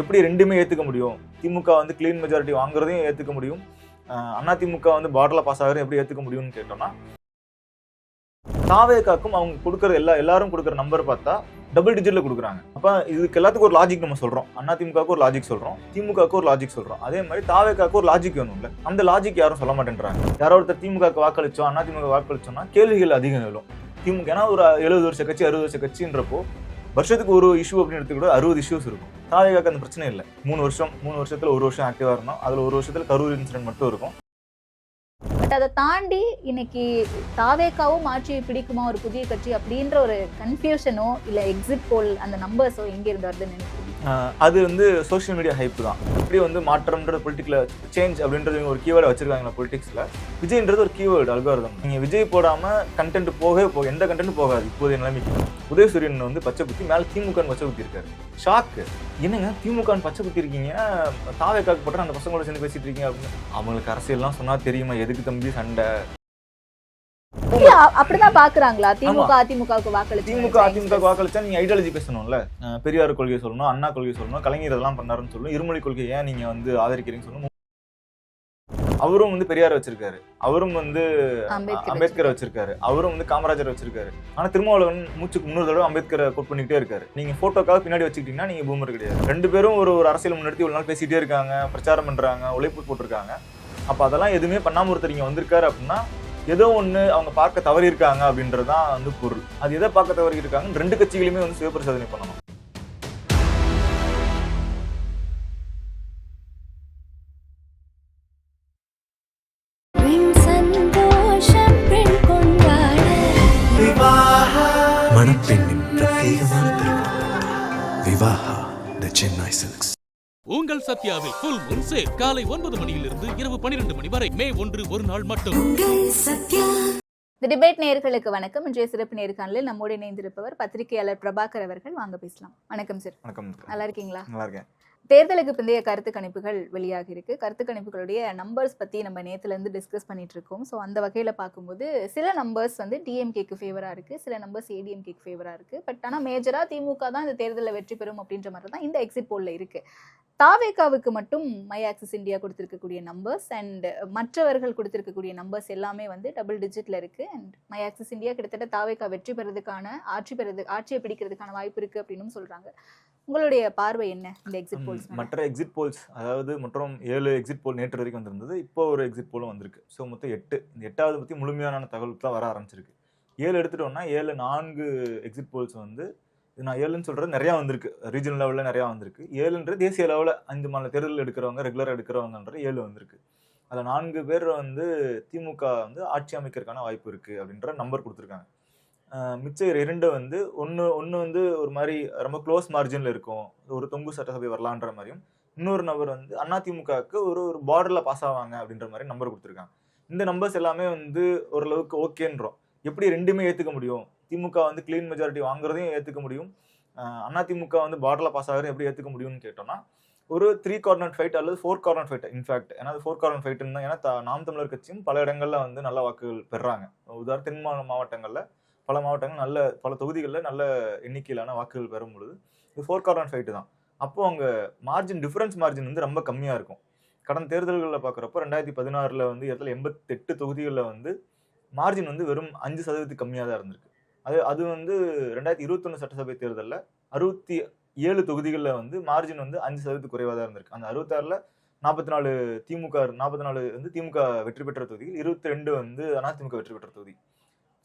எப்படி ரெண்டுமே ஏற்றுக்க முடியும்? திமுக வந்து கிளீன் மெஜாரிட்டி வாங்குறதையும் ஏற்றுக்க முடியும், அதிமுக வந்து பார்டர்ல பாஸ் ஆகிறதையும் எப்படி ஏற்றுக்க முடியும்னு கேட்டோம்னா, தாவேகாக்கும் அவங்க கொடுக்குற எல்லாரும் கொடுக்குற நம்பர் பார்த்தா டபுள் டிஜிட்ல கொடுக்குறாங்க. அப்ப இதுக்கு எல்லாத்துக்கும் ஒரு லாஜிக் நம்ம சொல்றோம். அதிமுகவுக்கு ஒரு லாஜிக் சொல்றோம், திமுகவுக்கு ஒரு லாஜிக் சொல்றோம். அதே மாதிரி தாவேகாவுக்கு ஒரு லாஜிக் வேணும்ல. அந்த லாஜிக் யாரும் சொல்ல மாட்டேன்றாங்க. யாரோ ஒருத்தர் திமுகவுக்கு வாக்களிச்சோம், அதிமுக வாக்களிச்சோம்னா கேள்விகள் அதிகம் எழும். திமுக ஏன்னா ஒரு 70 வருஷ கட்சி 60 வருஷ கட்சின்றப்போ வருஷத்துக்கு ஒரு இஷ்யூ அப்படின்னு எடுத்துக்கூட 60 இஷ்யூஸ் இருக்கும். தாவேகாக்கு அந்த பிரச்சனை இல்லை. 3 வருஷத்துல 1 வருஷம் ஆக்டிவா இருந்தோம். அதுல 1 வருஷத்துல கரூர் இன்சிடென்ட் மட்டும் இருக்கும். பட் அதை தாண்டி இன்னைக்கு தாவேகாவும் ஆட்சியை பிடிக்குமா ஒரு புதிய கட்சி அப்படின்ற ஒரு கன்ஃபியூஷனோ இல்ல எக்ஸிட் போல் அந்த நம்பர்ஸோ எங்க இருந்து வருதுன்னு நினைக்கிறீங்க? அது வந்து சோஷியல் மீடியா ஹைப் தான். எப்படி வந்து மாற்றம்ன்ற பொலிட்டிக்கல சேஞ்ச் அப்படின்றது ஒரு கீவேர்டை வச்சிருக்காங்க பொலிட்டிக்ஸ்ல. விஜய்ன்றது ஒரு கீவேர்டு அல்காரிதம். நீங்க விஜய் போடாம கண்டென்ட் எந்த கண்டென்ட் போகாது. இப்போதைய நிலைமைக்கு உதயசூரியன் வந்து பச்சை குத்தி மேல திமுக பச்சை குத்தி இருக்காரு. ஷாக்கு, என்னங்க திமுக பச்சை குத்தி இருக்கீங்க, தாவேகாக்கு போட்டு அந்த பசங்களோட சேர்ந்து பேசிட்டு இருக்கீங்க அப்படின்னு. அவங்களுக்கு அரசியல்லாம் சொன்னா தெரியுமா எதுக்கு தம்பி சண்டை? அப்படிதான் பாக்குறாங்களா? திமுக அதிமுகவுக்கு வாக்களிச்சா நீங்க ஐடியாலஜி பேசணும்ல. பெரியார் கொள்கை சொல்லணும், அண்ணா கொள்கை சொல்லணும், கலைஞர் இதெல்லாம் பண்ணாருன்னு சொல்லணும், இருமொழி கொள்கை ஏன் நீங்க வந்து ஆதரிக்கிறீங்கன்னு சொல்லணும். அவரும் வந்து பெரியார் வச்சிருக்காரு, அவரும் வந்து அம்பேத்கர் வச்சிருக்காரு, அவரும் வந்து காமராஜர் வச்சிருக்காரு. ஆனா திருமாவளவன் மூச்சுக்கு 300 தடவை அம்பேத்கரை கோட் பண்ணிக்கிட்டே இருக்காரு. நீங்க போட்டோக்காக பின்னாடி வச்சுக்கிட்டீங்கன்னா நீங்க பூமர் கிடையாது. 2 பேரும் ஒரு அரசியல் முன்னெடுத்து இவ்வளவு நாள் பேசிட்டே இருக்காங்க, பிரச்சாரம் பண்றாங்க, உழைப்பு போட்டிருக்காங்க. அப்ப அதெல்லாம் எதுவுமே பண்ணாம ஒருத்தர் இங்க வந்திருக்காரு அப்படின்னா ஏதோ ஒண்ணு அவங்க பார்க்க தவறி இருக்காங்க அப்படின்றதுதான் வந்து பொருள். அது எதை பார்க்க தவறி இருக்காங்க? 2 கட்சிகளுமே வந்து சுயபரிசோதனை பண்ணணும். மணப்பெண்ணின் பிரத்யேகமான திருமணம் விவாஹா தி சென்னை சில்க்ஸ். உங்கள் சத்யாவில் ஃபுல் மூன் சேல் காலை 9 மணியிலிருந்து இரவு 12 மணி வரை. மே 1 ஒரு நாள் மட்டும். தி டிபேட் நேயர்களுக்கு வணக்கம். இன்றைய சிறப்பு நேர்காணலில் நம்மோடு இணைந்திருப்பவர் பத்திரிகையாளர் பிரபாகர் அவர்கள். வாங்க பேசலாம். வணக்கம் சார். வணக்கம். நல்லா இருக்கீங்களா? நல்லா இருக்கேன். தேர்தலுக்கு பிந்தைய கருத்து கணிப்புகள் வெளியாகி இருக்கு. கருத்து கணிப்புகளுடைய நம்பர்ஸ் பத்தி நம்ம நேத்துல இருந்து டிஸ்கஸ் பண்ணிட்டு இருக்கோம். ஸோ அந்த வகையில பார்க்கும்போது சில நம்பர்ஸ் வந்து டிஎம்கேக்கு ஃபேவரா இருக்கு, சில நம்பர்ஸ் ஏடிஎம்கேக்கு ஃபேவரா இருக்கு. பட் ஆனால் மேஜரா திமுக தான் இந்த தேர்தலில் வெற்றி பெறும் அப்படின்ற மாதிரி தான் இந்த எக்ஸிட் போல்ல இருக்கு. தாவேகாவுக்கு மட்டும் மை ஆக்சிஸ் இந்தியா கொடுத்திருக்கக்கூடிய நம்பர்ஸ் அண்ட் மற்றவர்கள் கொடுத்திருக்கக்கூடிய நம்பர்ஸ் எல்லாமே வந்து டபுள் டிஜிட்ல இருக்கு. அண்ட் மை ஆக்சிஸ் இந்தியா கிட்டத்தட்ட தாவேகா வெற்றி பெறதுக்கான ஆட்சியை பிடிக்கிறதுக்கான வாய்ப்பு இருக்கு அப்படின்னு சொல்றாங்க. உங்களுடைய பார்வை என்ன இந்த எக்ஸிட் போல்ஸ்? மற்ற எக்ஸிட் போல்ஸ், அதாவது மற்றும் 7 எக்ஸிட் போல் நேற்று வரைக்கும் வந்திருந்தது. இப்போ ஒரு எக்ஸிட் போலும் வந்திருக்கு. ஸோ மொத்தம் 8. இந்த 8வது பற்றி முழுமையான தகவல் தான் வர ஆரம்பிச்சிருக்கு. 7 எடுத்துட்டோம்னா 4 எக்ஸிட் போல்ஸ் வந்து, நான் 7ன்னு சொல்றது நிறையா வந்திருக்கு. ரீஜனல் லெவலில் நிறையா வந்திருக்கு. 7ன்றது தேசிய லெவலில் 5 மாநில தேர்தல் எடுக்கிறவங்க ரெகுலராக எடுக்கிறவங்கன்ற 7 வந்திருக்கு. அதில் 4 பேர் வந்து திமுக வந்து ஆட்சி அமைக்கிறதுக்கான வாய்ப்பு இருக்குது அப்படின்ற நம்பர் கொடுத்துருக்காங்க. மிச்சம் 2 வந்து ஒன்று வந்து ஒரு மாதிரி ரொம்ப க்ளோஸ் மார்ஜினில் இருக்கும், ஒரு தொங்கு சட்டசபை வரலான்ற மாதிரியும், இன்னொரு நபர் வந்து அதிமுகவுக்கு ஒரு பார்டரில் பாஸ் ஆவாங்க அப்படின்ற மாதிரி நம்பர் கொடுத்துருக்காங்க. இந்த நம்பர்ஸ் எல்லாமே வந்து ஓரளவுக்கு ஓகேன்றோம். எப்படி ரெண்டுமே ஏற்றுக்க முடியும்? திமுக வந்து கிளீன் மெஜாரிட்டி வாங்குறதையும் ஏற்றுக்க முடியும், அதிமுக வந்து பார்டரில் பாஸ் ஆகிறதையும் எப்படி ஏற்றுக்க முடியும்னு கேட்டோம்னா, ஒரு 3 கார்னர் ஃபைட் அல்லது 4 கார்னர் ஃபைட். இன்ஃபேக்ட் ஏன்னா 4 கார்னர் ஃபைட்டுன்னு தான். ஏன்னா நாம் தமிழர் கட்சியும் பல இடங்களில் வந்து நல்ல வாக்குகள் பெறாங்க. உதாரணம் தென் மாவட்டங்களில் பல மாவட்டங்கள் பல தொகுதிகளில் நல்ல எண்ணிக்கையிலான வாக்குகள் பெறும் பொழுது இது 4 கார்னர் ஃபைட்டு தான். அப்போ அங்கே டிஃபரன்ஸ் மார்ஜின் வந்து ரொம்ப கம்மியாக இருக்கும். கடந்த தேர்தல்களில் பார்க்குறப்போ 2016 வந்து 88 தொகுதிகளில் வந்து மார்ஜின் வந்து வெறும் 5% கம்மியாக தான் இருந்திருக்கு. அது வந்து 2021 சட்டசபை தேர்தலில் 67 தொகுதிகளில் வந்து மார்ஜின் வந்து 5% குறைவாக தான் இருந்திருக்கு. அந்த 66ல் 44 வந்து திமுக வெற்றி பெற்ற தொகுதிகள், 22 வந்து அதிமுக வெற்றி பெற்ற தொகுதி.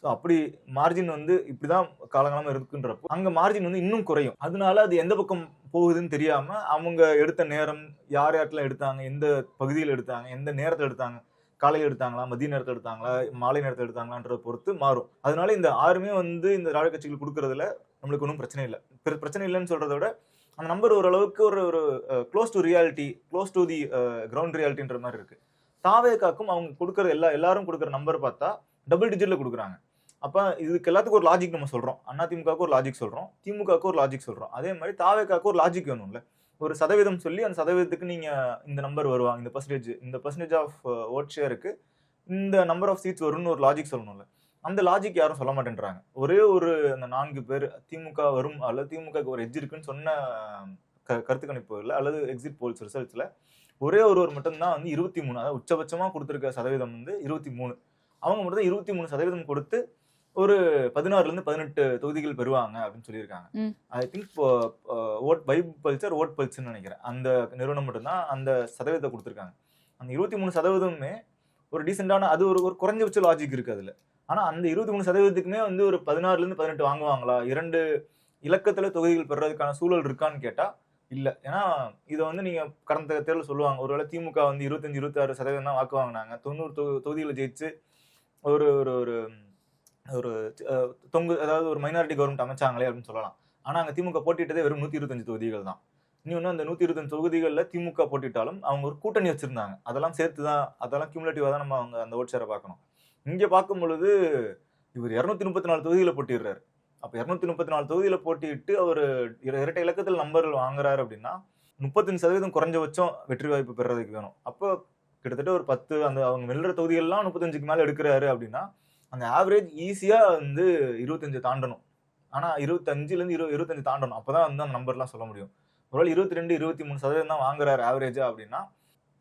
ஸோ அப்படி மார்ஜின் வந்து இப்படிதான் காலங்காலமாக இருக்குன்றப்போ அங்கே மார்ஜின் வந்து இன்னும் குறையும். அதனால அது எந்த பக்கம் போகுதுன்னு தெரியாம அவங்க எடுத்த நேரம், யார்ட்டெல்லாம் எடுத்தாங்க, எந்த பகுதியில் எடுத்தாங்க, எந்த நேரத்தில் எடுத்தாங்க, காலையில் எடுத்தாங்களா, மதிய நேரத்தில் எடுத்தாங்களா, மாலை நேரத்தில் எடுத்தாங்களான்றத பொறுத்து மாறும். அதனால இந்த 6மே வந்து இந்த திராவிட கட்சிகள் கொடுக்கறதுல நம்மளுக்கு ஒன்றும் பிரச்சனை இல்லை. பிரச்சனை இல்லைன்னு சொல்றதை விட அந்த நம்பர் ஓரளவுக்கு ஒரு close to reality, close to the ground ரியாலிட்டின்ற மாதிரி இருக்கு. தாவேகாக்கும் அவங்க கொடுக்குற எல்லாரும் கொடுக்குற நம்பர் பார்த்தா டபுள் டிஜிட்ல கொடுக்குறாங்க. அப்ப இதுக்கு எல்லாத்துக்கும் ஒரு லாஜிக் நம்ம சொல்றோம். அதிமுகவுக்கு ஒரு லாஜிக் சொல்றோம், திமுகவுக்கு ஒரு லாஜிக் சொல்றோம். அதே மாதிரி தாவேகாவுக்கு ஒரு லாஜிக் வேணும்ல. ஒரு சதவீதம் சொல்லி அந்த சதவீதத்துக்கு நீங்க இந்த நம்பர் வருவாங்க, இந்த பர்சன்டேஜ் ஆஃப் ஓட் ஷேருக்கு இந்த நம்பர் ஆஃப் சீட்ஸ் வரும்னு ஒரு லாஜிக் சொல்லணும்ல. அந்த லாஜிக் யாரும் சொல்ல மாட்டேன்றாங்க. ஒரே அந்த 4 பேர் திமுக வரும் அல்லது திமுகவுக்கு ஒரு எட்ஜ் இருக்குன்னு சொன்ன கருத்து கணிப்புகளில் அல்லது எக்ஸிட் போல்ஸ் ரிசல்ட்ஸில் ஒருவர் மட்டும்தான் வந்து 23, அதாவது உச்சபட்சமாக கொடுத்துருக்க சதவீதம் வந்து 23. அவங்க மட்டும் தான் 23% கொடுத்து ஒரு 16லேருந்து 18 தொகுதிகள் பெறுவாங்க அப்படின்னு சொல்லியிருக்காங்க. I think vote vibe pulse or vote பல்ஸ்ன்னு நினைக்கிறேன். அந்த நிறுவனம் மட்டும்தான் அந்த சதவீதத்தை கொடுத்துருக்காங்க. அந்த 23%மே ஒரு டீசெண்டான, அது ஒரு குறைஞ்சபட்ச லாஜிக் இருக்கு அதுல. ஆனா அந்த 23%க்குமே வந்து ஒரு 16லேருந்து 18 வாங்குவாங்களா, 2 இலக்கத்துல தொகுதிகள் பெறதுக்கான சூழல் இருக்கான்னு கேட்டா இல்ல. ஏன்னா இதை வந்து நீங்க கடந்த தேர்தல் சொல்லுவாங்க, ஒருவேளை திமுக வந்து 25-26% தான் வாக்கு வாங்கினாங்க, 90 தொகுதிகளை ஜெயிச்சு ஒரு ஒரு ஒரு ஒரு அதாவது ஒரு மைனாரிட்டி கவர்மெண்ட் அமைச்சாங்களே அப்படின்னு சொல்லலாம். ஆனா அங்க திமுக போட்டிட்டதே வெறும் 125 தொகுதிகள் தான். இன்னொன்று அந்த 125 தொகுதிகளில் திமுக போட்டிட்டாலும் அவங்க ஒரு கூட்டணி வச்சிருந்தாங்க. அதெல்லாம் சேர்த்து தான், அதெல்லாம் கியூமுலேட்டிவாக தான் நம்ம அவங்க அந்த ஓட் ஷேரை பார்க்கணும். இங்கே பார்க்கும் பொழுது இவர் 234 தொகுதியில் போட்டிடுறாரு. அப்போ 234 தொகுதியில் போட்டிட்டு அவர் இரட்டை இலக்கத்தில் நம்பர்கள் வாங்குறாரு அப்படின்னா 35% குறைஞ்சபட்சம் வெற்றி வாய்ப்பு பெறதுக்கு வேணும். அப்போ கிட்டத்தட்ட ஒரு 10 அந்த அவங்க வெல்ற தொகுதிகள்லாம் 35க்கு மேலே எடுக்கிறாரு அப்படின்னா அந்த ஆவரேஜ் ஈஸியாக வந்து 25 தாண்டணும். ஆனால் 25லேருந்து 25 தாண்டணும். அப்போ தான் வந்து அந்த நம்பர்லாம் சொல்ல முடியும். ஒருவேளை 22-23% தான் வாங்குறாரு ஆவரேஜா அப்படின்னா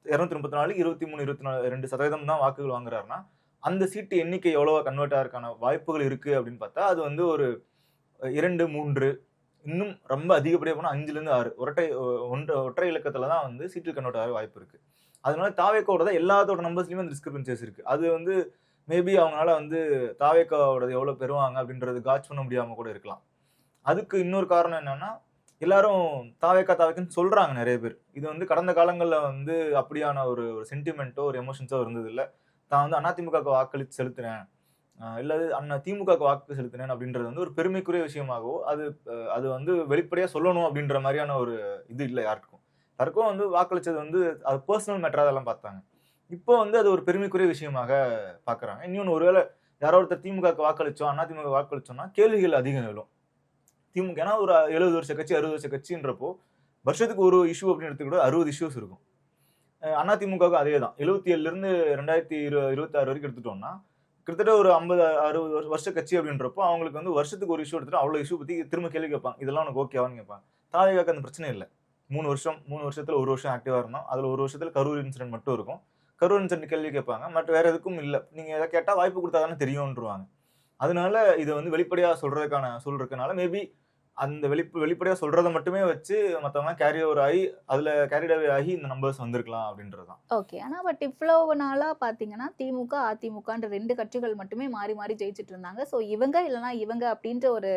234 23-22% தான் வாக்குகள் வாங்குறாருன்னா அந்த சீட்டு எண்ணிக்கை எவ்வளவா கன்வெர்ட் ஆகிறதுக்கான வாய்ப்புகள் இருக்கு அப்படின்னு பார்த்தா அது வந்து ஒரு 2-3, இன்னும் ரொம்ப அதிகப்படியாக போனால் 5லேருந்து 6 ஒற்றை இலக்கத்துல தான் வந்து சீட்டு கன்வெர்ட் ஆக வாய்ப்பு இருக்கு. அதனால தாவேக்காவோட தான் எல்லாத்தோட நம்பர்ஸ்லையுமே அந்த டிஸ்கிரிபன்சிஸ் இருக்கு. அது வந்து மேபி அவங்களால வந்து தாவேக்காவோட எவ்வளவு பெறுவாங்க அப்படின்றது காட்ச் பண்ண முடியாம கூட இருக்கலாம். அதுக்கு இன்னொரு காரணம் என்னன்னா, எல்லாரும் தாவேக்கான்னு சொல்றாங்க நிறைய பேர். இது வந்து கடந்த காலங்களில் வந்து அப்படியான ஒரு சென்டிமெண்ட்டோ ஒரு எமோஷன்ஸோ இருந்தது இல்லை. தான் வந்து அதிமுகவுக்கு வாக்களித்து செலுத்துறேன், இல்லை திமுகவுக்கு வாக்கு செலுத்தினேன் அப்படின்றது வந்து ஒரு பெருமைக்குரிய விஷயமாகவோ அது வந்து வெளிப்படையாக சொல்லணும் அப்படின்ற மாதிரியான ஒரு இது இல்லை யாருக்கும் வந்து வாக்களிச்சது வந்து அது பர்சனல் மேட்டராக அதெல்லாம் பார்த்தாங்க. இப்போ வந்து அது ஒரு பெருமைக்குரிய விஷயமாக பார்க்குறாங்க. இன்னொன்று, ஒருவேளை யாரோ ஒருத்தர் திமுகவுக்கு வாக்களிச்சோம், அதிமுக வாக்களிச்சோம்னா கேள்விகள் அதிகம் எழும். திமுக ஏன்னா ஒரு 70 வருஷ கட்சி 60 வருஷ கட்சின்றப்போ வருஷத்துக்கு ஒரு இஷ்யூ அப்படின்னு எடுத்துக்கிட்ட 60 இஷ்யூஸ் இருக்கும். அதிமுகவுக்கு அதே தான். 77லேருந்து 2026 வரைக்கும் எடுத்துட்டோம்னா கிட்டத்தட்ட ஒரு 50-60 வருஷ கட்சி அப்படின்றப்போ அவங்களுக்கு வந்து வருஷத்துக்கு ஒரு இஷ்யூ எடுத்துட்டு அவ்வளோ இஷ்யூ பற்றி திரும்ப கேள்வி கேட்பாங்க. இதெல்லாம் உனக்கு ஓகேவான்னு கேட்பாங்க. தாவேக்காக்கு அந்த பிரச்சனை இல்லை. 3 வருஷத்துல 1 வருஷம் ஆக்டிவாக இருந்தோம். அதில் 1 வருஷத்துல கரூர் இன்சிடென்ட் மட்டும் இருக்கும். கரூர் இன்சிடென்ட் கேள்வி கேட்பாங்க, மற்ற வேற எதுக்கும் இல்லை. நீங்கள் எதை கேட்டால் வாய்ப்பு கொடுத்தா தானே தெரியும்ன்றுவாங்க. அதனால இதை வந்து வெளிப்படையாக சொல்றதுக்கான சூழல் இருக்கனால மேபி அந்த வெளிப்படையாக சொல்றதை மட்டுமே வச்சு மற்றவங்க கேரி ஓவர் ஆகி அதில் கேரிட் அவே ஆகி இந்த நம்பர்ஸ் வந்திருக்கலாம் அப்படின்றது தான். ஓகே. ஆனால் பட் இவ்வளவு நாளாக பார்த்தீங்கன்னா திமுக அதிமுகன்ற 2 கட்சிகள் மட்டுமே மாறி மாறி ஜெயிச்சுட்டு இருந்தாங்க. ஸோ இவங்க இல்லைனா இவங்க அப்படின்ற ஒரு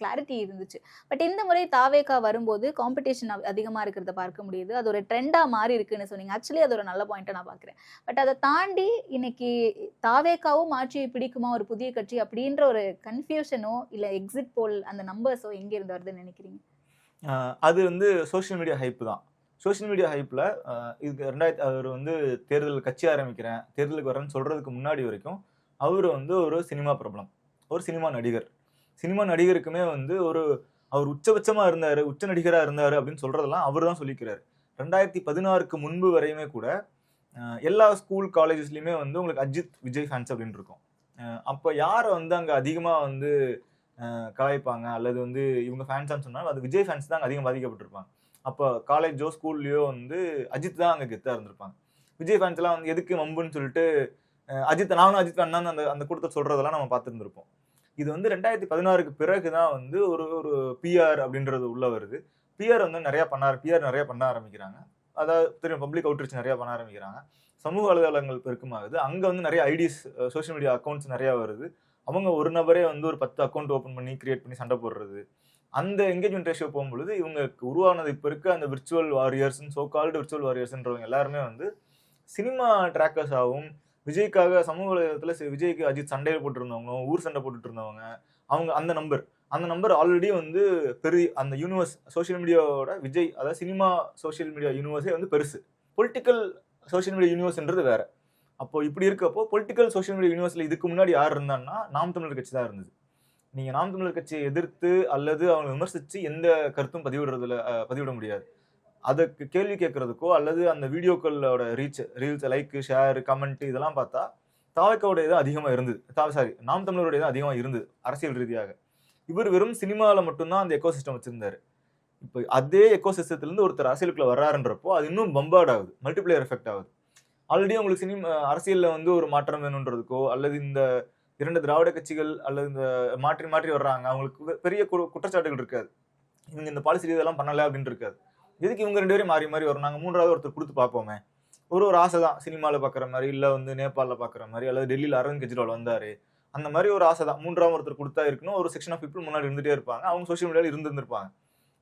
கிளாரிட்டி இருந்துச்சு. பட் இந்த முறை தாவேக்கா வரும்போது காம்படிஷன் அதிகமாக இருக்கிறத பார்க்க முடியுது. அது ஒரு ட்ரெண்டாக மாறி இருக்குன்னு சொன்னீங்க. ஆக்சுவலி அது ஒரு நல்ல பாயிண்ட்டை நான் பார்க்குறேன். பட் அதை தாண்டி இன்னைக்கு தாவேக்காவும் ஆட்சியை பிடிக்குமா ஒரு புதிய கட்சி அப்படின்ற ஒரு கன்ஃபியூஷனோ இல்லை எக்ஸிட் போல் அந்த நம்பர்ஸோ எங்கே இருந்து வருதுன்னு நினைக்கிறீங்க? அது வந்து சோஷியல் மீடியா ஹைப் தான். சோஷியல் மீடியா ஹைப்பில் இதுக்கு அவர் வந்து தேர்தல் கட்சி ஆரம்பிக்கிறேன், தேர்தலுக்கு வரேன்னு சொல்கிறதுக்கு முன்னாடி வரைக்கும் அவர் வந்து ஒரு சினிமா பிரபலம், ஒரு சினிமா நடிகர். சினிமா நடிகருக்குமே வந்து அவர் உச்சபட்சமாக இருந்தார், உச்ச நடிகராக இருந்தார் அப்படின்னு சொல்கிறதெல்லாம் அவர் தான் சொல்லிக்கிறார். 2016க்கு முன்பு வரையுமே கூட எல்லா ஸ்கூல் காலேஜஸ்லையுமே வந்து உங்களுக்கு அஜித் விஜய் ஃபேன்ஸ் அப்படின்னு இருக்கும். அப்போ யாரை வந்து அங்கே அதிகமாக வந்து கலாய்ப்பாங்க அல்லது வந்து இவங்க ஃபேன்ஸான்னு சொன்னாலும் அது விஜய் ஃபேன்ஸ் தான் அதிகம் பாதிக்கப்பட்டிருப்பாங்க. அப்போ காலேஜோ ஸ்கூல்லையோ வந்து அஜித் தான் அங்கே கெத்தாக இருந்திருப்பாங்க. விஜய் ஃபேன்ஸ்லாம் வந்து எதுக்கு மம்புன்னு சொல்லிட்டு நானும் அஜித் ஃபேன் தான் அந்த கூட்டத்தை சொல்கிறதெல்லாம் நம்ம பார்த்துருந்துருப்போம். இது வந்து 2016க்கு பிறகு தான் வந்து ஒரு பிஆர் அப்படின்றது உள்ள வருது. பிஆர் வந்து நிறையா பண்ண ஆரம்பிக்கிறாங்க. அதாவது தெரியும், பப்ளிக் அவுட்ரீச் நிறையா பண்ண ஆரம்பிக்கிறாங்க. சமூக வலைதளங்கள் பெருக்கமாகுது. அங்கே வந்து நிறைய ஐடிஸ், சோஷியல் மீடியா அக்கௌண்ட்ஸ் நிறையா வருது. அவங்க ஒரு நபரே வந்து ஒரு 10 அக்கௌண்ட் ஓப்பன் பண்ணி கிரியேட் பண்ணி சண்டை போடுறது. அந்த என்கேஜ்மெண்ட் ரேஷியோ போகும்பொழுது இவங்களுக்கு உருவானது இப்போ இருக்க அந்த விர்ச்சுவல் வாரியர்ஸ்ன்னு சோகால்டு விர்ச்சுவல் வாரியர்ஸ்ன்றவங்க எல்லாருமே வந்து சினிமா ட்ராக்கர்ஸாகவும் விஜய்க்காக சமூக வலைதளத்தில் விஜய்க்கு அஜித் சண்டையில் போட்டுருந்தவங்க, ஊர் சண்டை போட்டுட்டு இருந்தவங்க, அவங்க அந்த நம்பர் ஆல்ரெடி வந்து அந்த யூனிவர்ஸ் சோஷியல் மீடியாவோட விஜய், அதாவது சினிமா சோஷியல் மீடியா யூனிவர்ஸே வந்து பெருசு. பொலிட்டிக்கல் சோஷியல் மீடியா யூனிவர்ஸ்ன்றது வேற. அப்போ இப்படி இருக்கப்போ பொலிட்டிக்கல் சோஷியல் மீடியா யூனிவர்ஸில் இதுக்கு முன்னாடி யார் இருந்தான்னா நாம் தமிழர் கட்சி தான் இருந்தது. நீங்கள் நாம் தமிழர் கட்சியை எதிர்த்து அல்லது அவங்க விமர்சித்து எந்த கருத்தும் பதிவிட முடியாது. அதுக்கு கேள்வி கேட்கறதுக்கோ அல்லது அந்த வீடியோக்களோட ரீல்ஸ், லைக், ஷேர், கமெண்ட் இதெல்லாம் பார்த்தா தாவேக்காவுடைய தான் அதிகமாக இருந்தது. நாம் தமிழருடைய தான் அதிகமாக இருந்தது அரசியல் ரீதியாக. இவர் வெறும் சினிமாவில் மட்டும்தான் அந்த எக்கோசிஸ்டம் வச்சிருந்தாரு. இப்போ அதே எக்கோ சிஸ்டத்துலேருந்து ஒருத்தர் அரசியலுக்குள்ள வர்றாருன்றப்போ அது இன்னும் பம்பார்ட் ஆகுது, மல்டிப்ளேயர் எஃபெக்ட் ஆகுது. ஆல்ரெடி உங்களுக்கு அரசியலில் வந்து ஒரு மாற்றம் வேணுன்றதுக்கோ அல்லது இந்த 2 திராவிட கட்சிகள் அல்லது இந்த மாற்றி மாற்றி வர்றாங்க அவங்களுக்கு பெரிய குற்றச்சாட்டுகள் இருக்காது, இவங்க இந்த பாலிசி இதெல்லாம் பண்ணலை அப்படின்னு இருக்காது. எதுக்கு இவங்க 2 பேரும் மாறி மாறி வரும், நாங்கள் 3வது ஒருத்தர் கொடுத்து பார்ப்போமே. ஒரு ஆசை தான், சினிமாவில் பார்க்குற மாதிரி இல்லை வந்து நேபாளில் பார்க்குற மாதிரி அல்லது டெல்லியில் அரவிந்த் கெஜ்ரிவால் வந்தார் அந்த மாதிரி ஒரு ஆசை தான். 3வது ஒருத்தர் கொடுத்தா இருக்கணும், ஒரு செக்ஷன் ஆஃப் பீப்புள் முன்னாடி இருந்துகிட்டே இருப்பாங்க, அவங்க சோஷியல் மீடியாவில் இருந்திருப்பாங்க.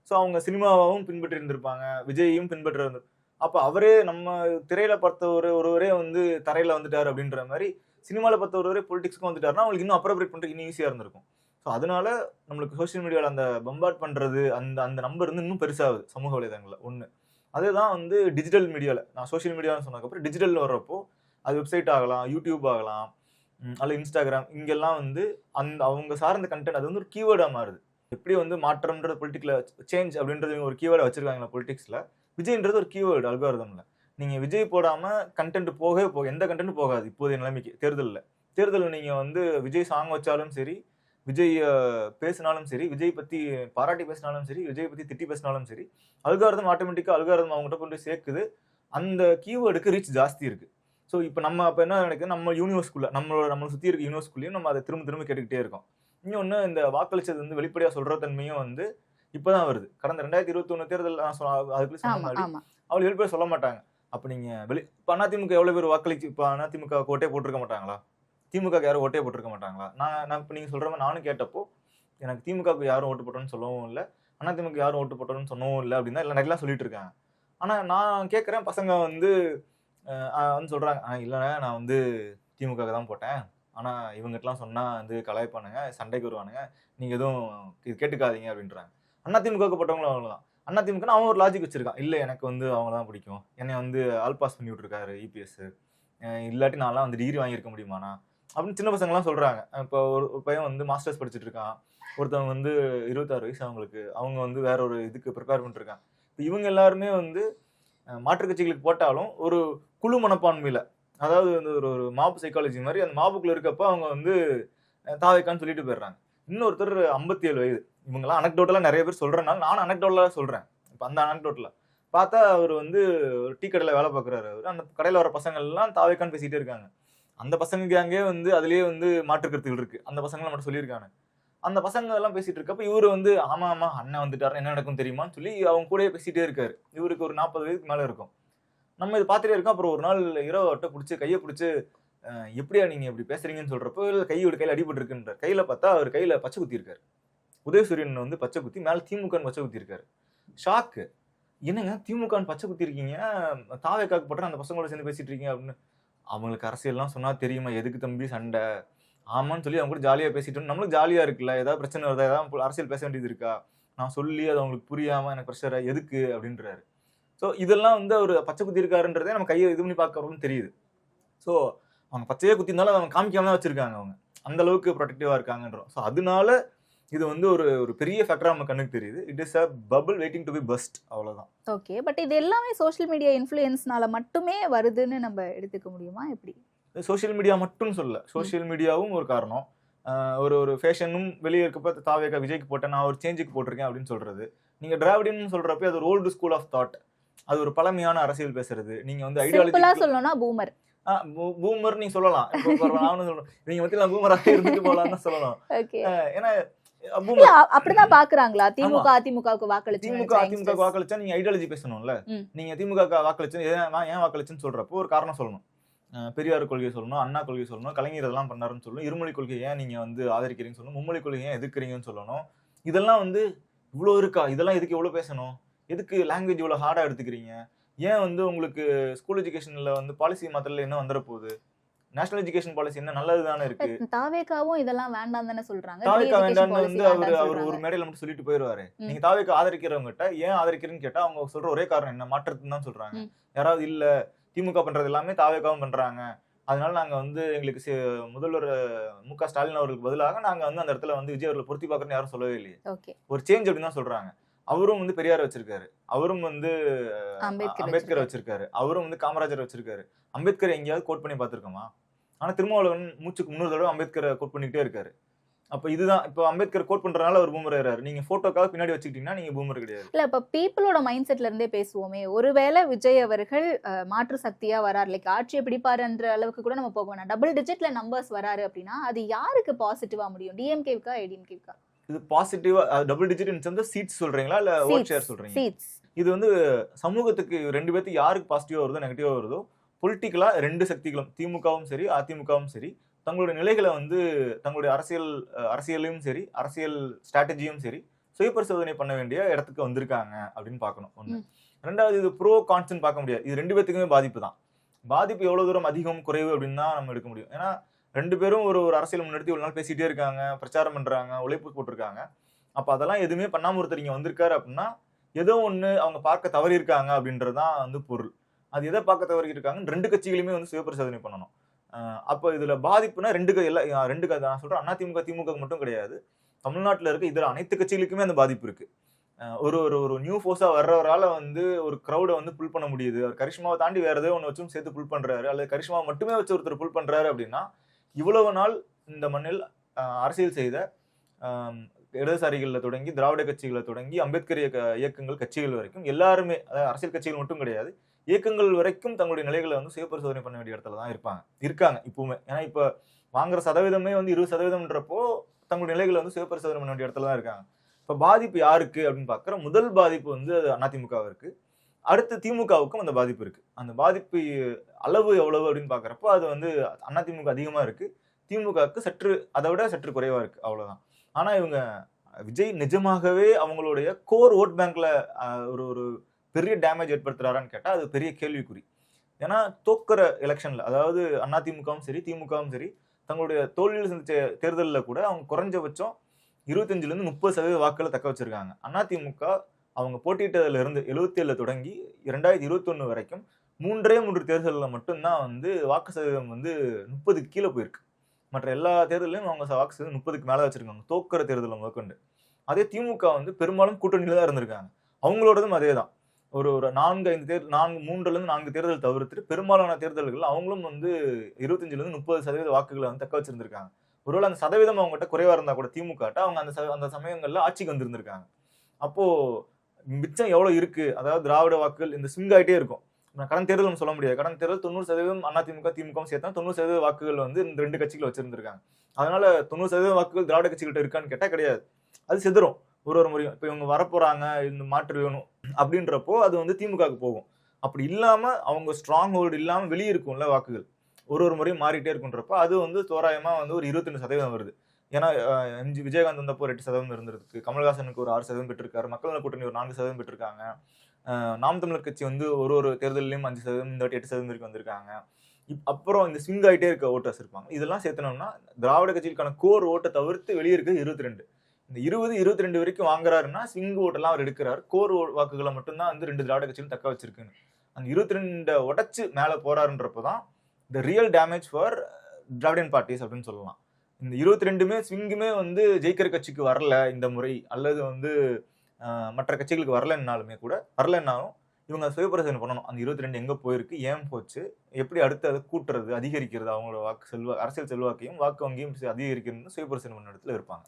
ஸோ அவங்க சினிமாவும் பின்பற்றி இருந்திருப்பாங்க, விஜயையும் பின்பற்றி இருந்து. அப்போ அவரே நம்ம திரையில பார்த்த ஒருவரே வந்து தரையில் வந்துட்டார் அப்படின்ற மாதிரி சினிமாவில் பார்த்த ஒருவரே பொலிட்டிக்ஸ்க்கும் வந்துட்டாருன்னா அவங்களுக்கு இன்னும் அப்ரோப்ரேட் பண்ணுறது இன்னும் ஈஸியாக இருந்திருக்கும். ஸோ அதனால நம்மளுக்கு சோஷியல் மீடியாவில் அந்த பம்பார்ட் பண்ணுறது அந்த நம்பர் வந்து இன்னும் பெருசாகுது சமூக வலைதளங்களில். ஒன்று அதுதான் வந்து டிஜிட்டல் மீடியாவில், நான் சோஷியல் மீடியான்னு சொன்னதுக்கப்புறம் டிஜிட்டல் வர்றப்போ அது வெப்சைட் ஆகலாம், யூடியூப் ஆகலாம், அல்ல இன்ஸ்டாகிராம், இங்கெல்லாம் வந்து அவங்க சார்ந்த கண்டென்ட் அது வந்து ஒரு கீவேர்டாக மாறுது. எப்படி வந்து மாற்றம்ன்றது பொலிட்டிக்ல சேஞ்ச் அப்படின்றது ஒரு கீவேர்டை வச்சிருக்காங்களா பொலிட்டிக்ஸ்ல, விஜய்ன்றது ஒரு கீவேர்டு அல்காரிதம்ல. நீங்க விஜய் போடாம கண்டென்ட் போக எந்த கண்டென்ட் போகாது இப்போதைய நிலைமைக்கு. தேர்தலில் நீங்க வந்து விஜய் சாங் வச்சாலும் சரி, விஜய் பேசினாலும் சரி, விஜய் பத்தி பாராட்டி பேசினாலும் சரி, விஜய் பத்தி திட்டி பேசினாலும் சரி, அல்காரிதம் ஆட்டோமேட்டிக்கா அல்காரிதம் அவங்ககிட்ட கொண்டு சேர்க்குது. அந்த கீவேர்டுக்கு ரீச் ஜாஸ்தி இருக்கு. ஸோ இப்போ நம்ம அப்போ என்ன நினைக்குது, நம்ம யூனிவர்ஸ்குள்ள நம்மளை சுற்றி இருக்க யூனிவர்ஸ்குள்ளேயும் நம்ம அதை திரும்ப கேட்டுக்கிட்டே இருக்கோம். இன்னொன்று இந்த வாக்களிச்சது வந்து வெளிப்படையாக சொல்ற தன்மையும் வந்து இப்போதான் வருது. கடந்த 2021 தேர்தல் அதுக்குள்ள சொன்ன மாதிரி அவள் வெளிப்படையாக சொல்ல மாட்டாங்க. அப்போ நீங்கள் இப்போ அதிமுக எவ்வளோ பேர் வாக்களிச்சு இப்போ அதிமுக ஓட்டே போட்டிருக்க மாட்டாங்களா, திமுக யாரும் ஓட்டே போட்டிருக்க மாட்டாங்களா? நான் இப்போ நீங்கள் சொல்கிற மாதிரி நானும் கேட்டப்போ எனக்கு திமுகவுக்கு யாரும் ஓட்டு போட்டோன்னு சொல்லவும் இல்லை, அதிமுக யாரும் ஓட்டு போட்டோன்னு சொன்னவும் இல்லை அப்படின்னா இல்லை நிறையலாம் சொல்லிட்டு இருக்காங்க. ஆனால் நான் கேட்குறேன், பசங்க வந்து சொல்கிறாங்க, இல்லைண்ணே நான் வந்து திமுக தான் போட்டேன், ஆனால் இவங்ககிட்டலாம் சொன்னால் வந்து கலாய்ப்பானுங்க, சண்டைக்கு வருவானுங்க, நீங்கள் எதுவும் இது கேட்டுக்காதீங்க அப்படின்றாங்க. அதிமுகவுக்கு போட்டவங்களும் அவ்வளோதான். அதிமுக அவன் ஒரு லாஜிக் வச்சிருக்கான், இல்லை எனக்கு வந்து அவங்க தான் பிடிக்கும், என்னை வந்து ஆல் பாஸ் பண்ணி விட்ருக்காரு இபிஎஸ், இல்லாட்டி நான்லாம் வந்து டிகிரி வாங்கியிருக்க முடியுமாண்ணா அப்படின்னு சின்ன பசங்கள்லாம் சொல்கிறாங்க. இப்போ ஒரு பையன் வந்து மாஸ்டர்ஸ் படிச்சுட்டு இருக்கான், ஒருத்தவங்க வந்து 26 வயசு அவங்களுக்கு, அவங்க வந்து வேற ஒரு இதுக்கு ப்ரிப்பேர் பண்ணிட்டுருக்காங்க. இப்போ இவங்க எல்லாருமே வந்து மாற்றுக் கட்சிகளுக்கு போட்டாலும் ஒரு குழு மனப்பான்மையில், அதாவது வந்து ஒரு மாப் சைக்காலஜி மாதிரி அந்த மாப்புக்குள்ள இருக்கப்போ அவங்க வந்து தாவைக்கான்னு சொல்லிட்டு போயிடுறாங்க. இன்னொருத்தர் 57 வயது, இவங்கெல்லாம் அனக்டோட்டெல்லாம் நிறைய பேர் சொல்கிறனால நானும் அனக்டோட்டலாக சொல்கிறேன். இப்போ அந்த அனக்டோட்டில் பார்த்தா அவர் வந்து ஒரு டீ கடையில் வேலை பார்க்குறாரு. அவர் அந்த கடையில் வர பசங்கள்லாம் தாவைக்கான்னு பேசிகிட்டே இருக்காங்க. அந்த பசங்க அங்கேயே வந்து அதுலேயே வந்து மாற்றுக்கருத்துகள் இருக்குது, அந்த பசங்களாம் மட்டும் சொல்லியிருக்காங்க. அந்த பசங்க எல்லாம் பேசிட்டு இருக்கப்ப இவரு வந்து ஆமா அண்ணன் வந்துட்டாரு என்ன நடக்கும் தெரியுமான்னு சொல்லி அவங்க கூடயே பேசிட்டே இருக்காரு. இவருக்கு ஒரு 40 வயதுக்கு மேல இருக்கும். நம்ம இது பார்த்துட்டே இருக்கோம். அப்புறம் ஒரு நாள் இரவு பிடிச்சி கையை பிடிச்சி எப்படியா நீங்க இப்படி பேசுறீங்கன்னு சொல்றப்போ கையில் அடிபட்டு இருக்குன்ற கையில பார்த்தா அவர் கையில பச்சை குத்தி இருக்காரு. உதயசூரியன் வந்து பச்சை குத்தி மேல திமுக பச்சை குத்தி இருக்காரு. ஷாக்கு, என்னங்க திமுக பச்சை குத்தி இருக்கீங்க, தாவேக்காக்கு போட்டு அந்த பசங்களோட சேர்ந்து பேசிட்டு இருக்கீங்க அப்படின்னு. அவங்களுக்கு அரசியல்லாம் சொன்னா தெரியுமா, எதுக்கு தம்பி சண்டை, ஆமான்னு சொல்லி அவங்க கூட ஜாலியாக பேசிட்டோம். நம்மளுக்கு ஜாலியாக இருக்குல்ல, ஏதாவது பிரச்சனை வருதா, ஏதாவது அரசியல் பேச வேண்டியது இருக்கா, நான் சொல்லி அது அவங்களுக்கு புரியாமல் எனக்கு ப்ரெஷரை எதுக்கு அப்படின்றாரு. ஸோ இதெல்லாம் வந்து அவர் பச்சை குத்தி இருக்காருன்றதே நம்ம கையை இது பண்ணி பார்க்கறோம்னு தெரியுது. ஸோ அவங்க பச்சையே குத்தி இருந்தாலும் அவங்க காமிக்காம தான் வச்சிருக்காங்க, அவங்க அந்த அளவுக்கு ப்ரொடெக்டிவாக இருக்காங்கன்றோம். ஸோ அதனால இது வந்து ஒரு பெரிய ஃபேக்டராக நம்ம கண்ணுக்கு தெரியுது. It is a bubble waiting to be burst, அவ்வளோதான். ஓகே, பட் இது எல்லாமே சோஷியல் மீடியா இன்ஃப்ளூயன்ஸ்னால மட்டுமே வருதுன்னு நம்ம எடுத்துக்க முடியுமா எப்படி? சோஷியல் மீடியா மட்டும் சொல்ல, சோஷியல் மீடியாவும் ஒரு காரணம். ஒரு ஃபேஷனும் வெளியே இருக்கப்ப தாவேக்கா விஜய்க்கு போட்டேன், நான் ஒரு சேஞ்சுக்கு போட்டிருக்கேன் அப்படின்னு சொல்றது. நீங்க டிராவிடின்னு சொல்றப்ப அது ஒரு ஓல்டு ஸ்கூல் ஆஃப் தாட், அது ஒரு பழமையான அரசியல் பேசுறது. நீங்க வந்து ஐடியாலஜி சொல்லணும்னா பூமர் பூமர் நீங்க சொல்லலாம். நானும் சொல்லணும், நீங்க வந்து நான் பூமராக இருந்துட்டு போலாம்னு சொல்லலாம். ஏன்னா அப்படிதான் பாக்குறாங்களா திமுக அதிமுகவுக்கு வாக்களிச்சா நீங்க ஐடியாலஜி பேசணும்ல. நீங்க திமுக வாக்களிச்சு ஏன் வாக்களிச்சுன்னு சொல்றப்போ ஒரு காரணம் சொல்லணும். பெரியார் கொள்கையை சொல்லணும், அண்ணா கொள்கை சொல்லணும், கலைஞர் இதெல்லாம் பண்ணாருன்னு சொல்லணும், இருமொழி கொள்கையை ஏன் நீங்க வந்து ஆதரிக்கிறீங்கன்னு சொல்லணும், மும்மொழி கொள்கையை ஏன் எதிர்க்கிறீங்கன்னு சொல்லணும். இதெல்லாம் வந்து இவ்வளோ இருக்கா, இதெல்லாம் எதுக்கு எவ்வளோ பேசணும், எதுக்கு லாங்குவேஜ் இவ்வளோ ஹார்டாக எடுத்துக்கிறீங்க, ஏன் வந்து உங்களுக்கு ஸ்கூல் எஜுகேஷன்ல வந்து பாலிசி மாத்திரல என்ன வந்துட போகுது, நேஷனல் எஜுகேஷன் பாலிசி என்ன நல்லது தானே இருக்கு. தாவேக்காவும் இதெல்லாம் வேண்டாம் தானே சொல்றாங்க. தாவேக்கா வேண்டாம்னு வந்து அவர் ஒரு மேடையில மட்டும் சொல்லிட்டு போயிடுவாரு. நீங்க தாவேக்கா ஆதரிக்கிறவங்க கிட்ட ஏன் ஆதரிக்கிறேன்னு கேட்டா அவங்க சொல்ற ஒரே காரணம் என்ன, மாற்றத்துன்னு தான் சொல்றாங்க. யாராவது இல்ல திமுக பண்றது எல்லாமே தாவேக்காவும் பண்றாங்க, அதனால நாங்க வந்து எங்களுக்கு முதல்வர் மு.க. ஸ்டாலின் அவர்களுக்கு பதிலாக நாங்க வந்து அந்த இடத்துல வந்து விஜய் அவர்களை பொருத்தி பார்க்கறோம்னு யாரும் சொல்லவே இல்லையே. ஒரு சேஞ்ச் அப்படின்னு தான் சொல்றாங்க. அவரும் வந்து பெரியார் வச்சிருக்காரு, அவரும் வந்து அம்பேத்கர் வச்சிருக்காரு, அவரும் வந்து காமராஜர் வச்சிருக்காரு. அம்பேத்கர் எங்கேயாவது கோட் பண்ணி பார்த்திருக்கோமா? ஆனா திருமாவளவன் மூச்சுக்கு 300 தடவை அம்பேத்கரை கோட் பண்ணிக்கிட்டே இருக்காரு. அப்ப இதுதான் இப்போ அம்பேத்கர் கோட் பண்றதுனால அவர் பூமர் ஆயிராரு. நீங்க போட்டோக்காக பின்னாடி வச்சுக்கிட்டீங்கன்னா நீங்க பூமர் கிடையாது. இல்ல இப்ப பீப்புளோட மைண்ட் செட்ல இருந்தே பேசுவோமே, ஒருவேளை விஜய் அவர்கள் மாற்று சக்தியா வராரு, லைக் ஆட்சியை பிடிப்பாருன்ற அளவுக்கு கூட நம்ம போக வேணாம், டபுள் டிஜிட்ல நம்பர்ஸ் வராரு அப்படின்னா அது யாருக்கு பாசிட்டிவா முடியும்? டிஎம்கேவுக்கா ஏடிஎம்கேவுக்கா? இது பாசிட்டிவா double digit in sense seats சொல்றீங்களா இல்ல ஓட் ஷேர் சொல்றீங்க? சீட்ஸ். இது வந்து சமூகத்துக்கு ரெண்டு பேத்துக்கு யாருக்கு பாசிட்டிவா வருதோ நெகட்டிவா வருதோ, பொலிட்டிக்கலா ரெண்டு சக்திகளும் திமுகவும் சரி அதிமுகவும் சரி தங்களுடைய நிலைகளை வந்து தங்களுடைய அரசியலையும் சரி அரசியல் ஸ்ட்ராட்டஜியும் சரி சுய பரிசோதனை பண்ண வேண்டிய இடத்துக்கு வந்திருக்காங்க அப்படின்னு பார்க்கணும். ஒண்ணு. ரெண்டாவது, இது ப்ரோ கான்ஸ்டன்ட் பார்க்க முடியாது. இது ரெண்டு பேத்துக்குமே பாதிப்பு தான். பாதிப்பு எவ்வளவு தூரம் அதிகம் குறைவு அப்படின்னு தான் நம்ம எடுக்க முடியும். ஏன்னா ரெண்டு பேரும் ஒரு அரசியல் முன்னெடுத்து ஒரு நாள் பேசிட்டே இருக்காங்க, பிரச்சாரம் பண்றாங்க, உழைப்பு போட்டிருக்காங்க. அப்ப அதெல்லாம் எதுவுமே பண்ணாம ஒருத்தர் இங்க வந்திருக்காரு அப்படின்னா ஏதோ ஒண்ணு அவங்க பார்க்க தவறி இருக்காங்க அப்படின்றதுதான் வந்து பொருள். அது எதை பார்க்க தவறி இருக்காங்கன்னு ரெண்டு கட்சிகளுமே வந்து சுய பரிசோதனை பண்ணணும். அப்ப இதுல பாதிப்புனா நான் சொல்றேன், அதிமுக திமுக மட்டும் கிடையாது, தமிழ்நாட்டுல இருக்க இதர அனைத்து கட்சிகளுக்குமே அந்த பாதிப்பு இருக்கு. ஒரு நியூ ஃபோர்ஸா வர்றவரால வந்து ஒரு கிரௌட வந்து புல் பண்ண முடியுது. அவர் கரிஷ்மாவை தாண்டி வேற ஏதோ ஒன்று வச்சும் சேர்த்து புல் பண்றாரு, அல்லது கரிஷ்மாவை மட்டுமே வச்சு ஒருத்தர் புல் பண்றாரு அப்படின்னா இவ்வளவு நாள் இந்த மண்ணில் அரசியல் செய்த இடதுசாரிகளில் தொடங்கி திராவிட கட்சிகளை தொடங்கி அம்பேத்கர் இயக்கங்கள் கட்சிகள் வரைக்கும் எல்லாருமே, அதாவது அரசியல் கட்சிகள் மட்டும் கிடையாது, இயக்கங்கள் வரைக்கும் தங்களுடைய நிலைகளை வந்து சுய பரிசோதனை பண்ண வேண்டிய இடத்துல தான் இருக்காங்க இப்பவுமே. ஏன்னா இப்ப வாங்குற சதவீதமே வந்து 20%ன்றப்போ தங்களுடைய நிலைகளை வந்து சுய பரிசோதனை பண்ண வேண்டிய இடத்துல தான் இருக்காங்க. இப்ப பாதிப்பு யாருக்கு அப்படின்னு பாக்குற முதல் பாதிப்பு வந்து அதிமுக இருக்கு. அடுத்து திமுகவுக்கும் அந்த பாதிப்பு இருக்கு. அந்த பாதிப்பு அளவு எவ்வளவு அப்படின்னு பாக்குறப்போ அது வந்து அதிமுக அதிகமா இருக்கு, திமுகவுக்கு அதை விட சற்று குறைவா இருக்கு, அவ்வளவுதான். ஆனா இவங்க விஜய் நிஜமாகவே அவங்களுடைய கோர் ஓட் பேங்க்ல ஒரு பெரிய டேமேஜ் ஏற்படுத்துறாரான்னு கேட்டா அது பெரிய கேள்விக்குறி. ஏன்னா தோக்குற எலெக்ஷன்ல, அதாவது அதிமுகவும் சரி திமுகவும் சரி தங்களுடைய தோல்வியில் சந்திச்ச தேர்தலில் கூட அவங்க குறைஞ்சபட்சம் 25% வாக்குகளை தக்க வச்சிருக்காங்க. அதிமுக அவங்க போட்டியிட்டதுல இருந்து 77 தொடங்கி 2021 வரைக்கும் 3 தேர்தலில் மட்டும்தான் வந்து வாக்கு சதவீதம் வந்து 30க்கு கீழே போயிருக்கு. மற்ற எல்லா தேர்தலையும் அவங்க வாக்கு சதவீதம் 30க்கு மேல வச்சிருக்காங்க, தோக்குற தேர்தலில் முதற்கொண்டு. அதே திமுக வந்து பெரும்பாலும் கூட்டணியில தான் இருந்திருக்காங்க. அவங்களோடதும் அதே தான். ஒரு 3 தேர்தல் தவிர்த்துட்டு பெரும்பாலான தேர்தல்கள் அவங்களும் வந்து 25% வாக்குகளை வந்து தக்க வச்சிருந்திருக்காங்க. ஒருவேளை அந்த சதவீதம் அவங்ககிட்ட குறைவா இருந்தா கூட திமுக அவங்க அந்த சமயங்கள்ல ஆட்சிக்கு வந்திருந்திருக்காங்க. அப்போ மிச்சம் எவ்வளவு இருக்கு, அதாவது திராவிட வாக்குகள் இந்த ஸ்விங் ஆகிட்டே இருக்கும். கடந்த தேர்தல் நம்ம சொல்ல முடியாது. கடந்த தேர்தல் 90% அதிமுக திமுகவும் சேர்த்தா 90% வாக்குகள் வந்து இந்த ரெண்டு கட்சிகள் வச்சிருந்திருக்காங்க. அதனால 90% வாக்குகள் திராவிட கட்சிகள்கிட்ட இருக்கான்னு கேட்டா கிடையாது, அது செதுரும் ஒரு முறையும். இப்ப இவங்க வரப்போறாங்க, இந்த மாற்று வேணும் அப்படின்றப்போ அது வந்து திமுகவுக்கு போகும். அப்படி இல்லாம அவங்க ஸ்ட்ராங் ஹோல்டு இல்லாம வெளியே இருக்கும்ல வாக்குகள், ஒரு முறையும் மாறிட்டே இருக்குன்றப்போ அது வந்து தோராயமா வந்து ஒரு 22% வருது. ஏன்னா விஜயகாந்த் வந்தப்போ 8% இருந்திருக்கு, கமல்ஹாசனுக்கு ஒரு 6% பெற்றிருக்காரு, மக்கள் நல கூட்டணி ஒரு 4% பெற்றிருக்காங்க, நாம் தமிழர் கட்சி வந்து ஒரு தேர்தலையும் 5%, இந்த 8% வரைக்கும் வந்திருக்காங்க. அப்புறம் இந்த ஸ்விங் ஆகிட்டே இருக்க ஓட்டர்ஸ் இருப்பாங்க. இதெல்லாம் சேர்த்தனோம்னா திராவிட கட்சிகளுக்கான கோர் ஓட்டை தவிர்த்து வெளியே இருக்கிறது 22. இந்த 22 வரைக்கும் வாங்குறாருன்னா ஸ்விங் ஓட்டெல்லாம் அவர் எடுக்கிறார், கோர் வாக்குகளை மட்டும்தான் வந்து 2 திராவிட கட்சிகளும் தக்க வச்சிருக்குன்னு. அந்த 22 உடைச்சு மேல போறாருன்றப்பதான் the real damage for Dravidian parties அப்படின்னு சொல்லலாம். இந்த 22மே ஸ்விங்குமே வந்து ஜெயிக்கிற கட்சிக்கு வரல இந்த முறை, அல்லது வந்து மற்ற கட்சிகளுக்கு வரலன்னாலும் இவங்க சுயபரிசோதனை பண்ணணும். அந்த 22 எங்க போயிருக்கு, ஏன் போச்சு, எப்படி அடுத்து அதை கூட்டுறது, அதிகரிக்கிறது, அவங்களோட அரசியல் செல்வாக்கையும் வாக்கு வங்கியும் அதிகரிக்கிறது சுயபரிசோதனை பண்ண இடத்துல இருப்பாங்க.